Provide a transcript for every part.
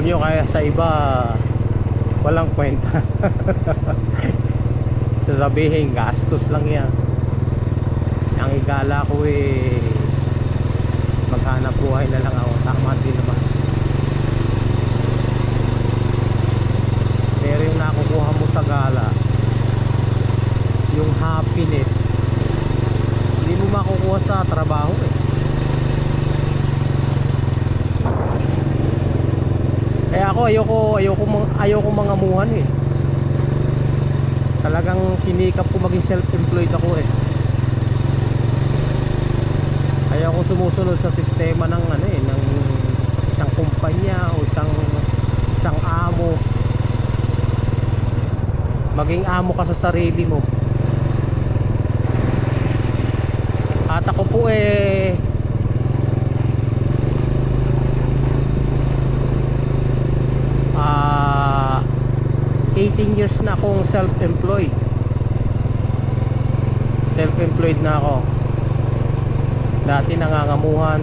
nyo, kaya sa iba walang kwenta. Sasabihin gastos lang yan. Ang igala ko maghanap buhay na lang ako. Tama din naman. Pero yung nakukuha mo sa gala, yung happiness, hindi mo makukuha sa trabaho Kaya ako ayoko mangamuhan Talagang sinikap ko maging self-employed ako Ayoko sumusunod sa sistema ng ng isang kumpanya o isang amo. Maging amo ka sa sarili mo. At ako po 18 years na akong self-employed. Self-employed na ako. Dati nangangamuhan,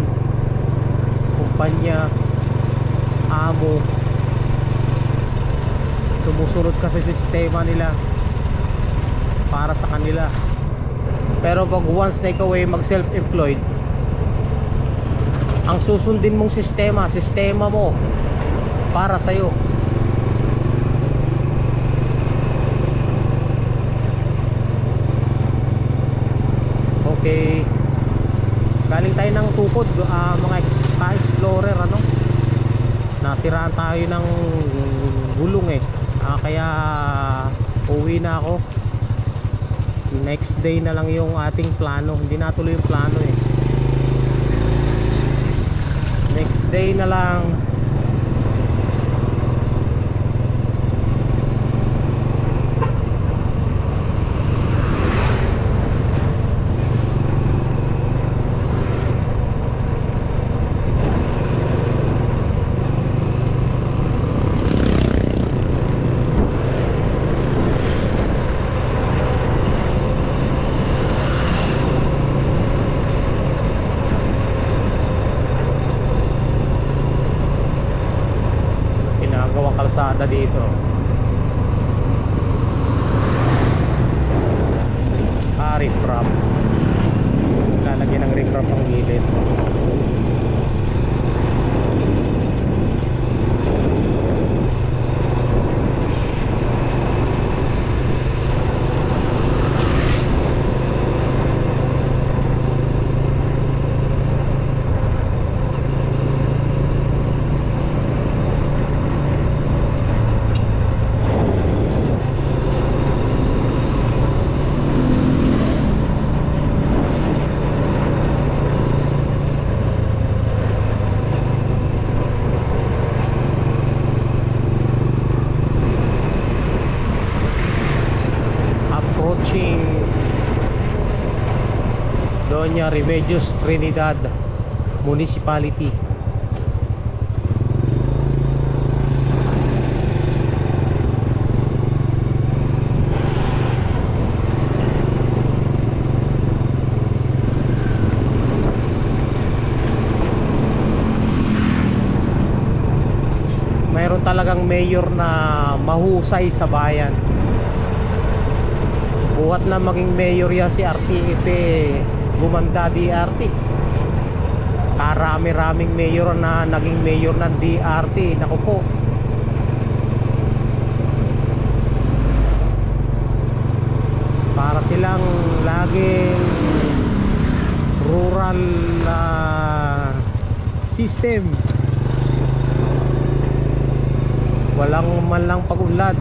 kumpanya, amo. Sumusunod kasi sistema nila para sa kanila. Pero pag once na ikaw mag self-employed, ang susundin mong sistema mo para sa'yo. Okay, galing tayo ng tukod, mga explorer nasiraan tayo ng gulong kaya uwi na ako. Next day na lang yung ating plano. Hindi natuloy yung plano next day na lang. Kalsada dito. Riprap. Lalagyan ng riprap ang gilid. Doña Remedios Trinidad Municipality. Mayroon talagang mayor na mahusay sa bayan. Buhat na maging mayor yan si RTF gumanda DRT. Karami-raming mayor na naging mayor ng DRT. Naku po. Para silang laging rural system. Walang man lang pag-unlad.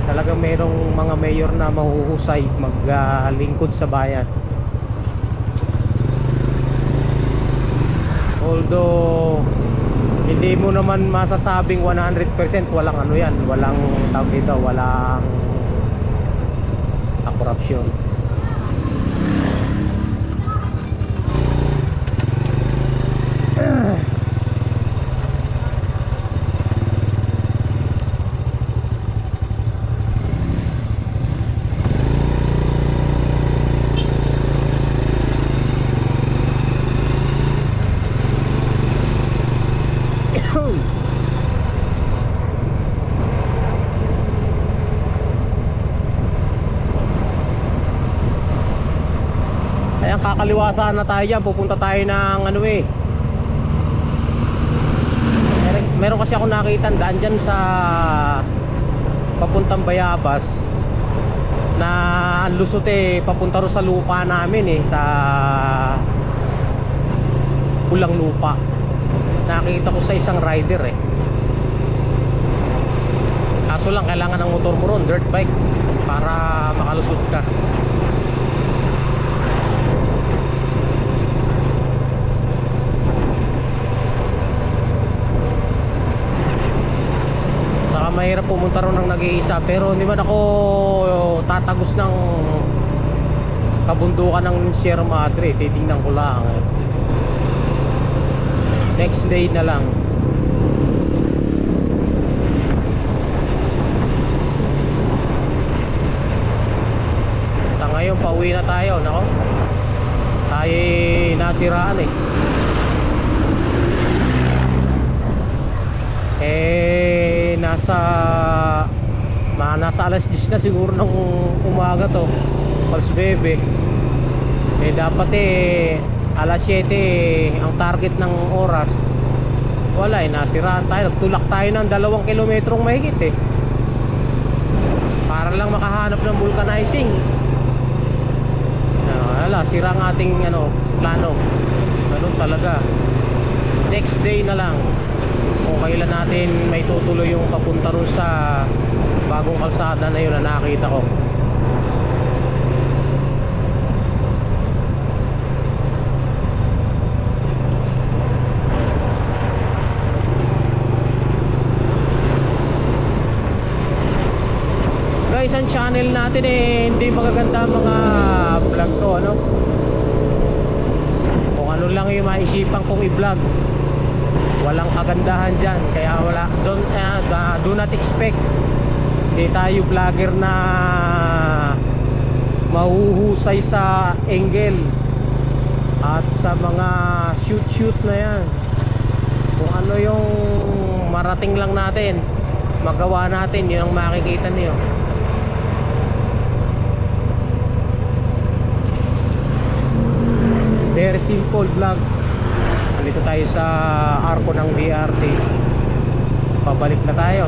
Talagang mayroong mga mayor na mahuhusay maglingkod sa bayan. Although hindi mo naman masasabing 100% walang walang tawag dito, walang korupsyon. Ayan, kakaliwasaan na tayo dyan. Pupunta tayo ng ano eh. Meron kasi ako nakita daan dyan sa papuntang Bayabas na ang lusot eh papunta ro sa lupa namin eh, sa Pulang Lupa. Nakita ko sa isang rider eh. Kaso lang kailangan ng motor mo ron, dirt bike, para makalusot ka. Saka mahirap pumunta ron ng nag-iisa. Pero hindi man ako tatagos ng kabundukan ng Sierra Madre. Titingnan ko lang eh. Next day na lang. Sa ngayon pauwi na tayo. Nako, tayo nasiraan eh. Nasa alas 10 na siguro ng umaga to, Pals Bebe. Dapat alas 7 ang target ng oras. Wala nasiraan tayo. Nagtulak tayo ng 2 kilometrong mahigit para lang makahanap ng vulcanizing. Wala, sira ang ating plano. Ganun talaga. Next day na lang kung kailan natin may tutuloy yung papunta ron sa bagong kalsada na yun na nakita ko. Guys, ang channel natin hindi magaganda mga vlog to, kung ano lang yung maisipan kong i-vlog, walang kagandahan dyan. Kaya wala, do not expect. Hindi tayo vlogger na mahuhusay sa angle at sa mga shoot na yan. Kung ano yung marating lang natin, magawa natin, yun ang makikita niyo. Very simple vlog. Nandito tayo sa arko ng BRT. Pabalik na tayo.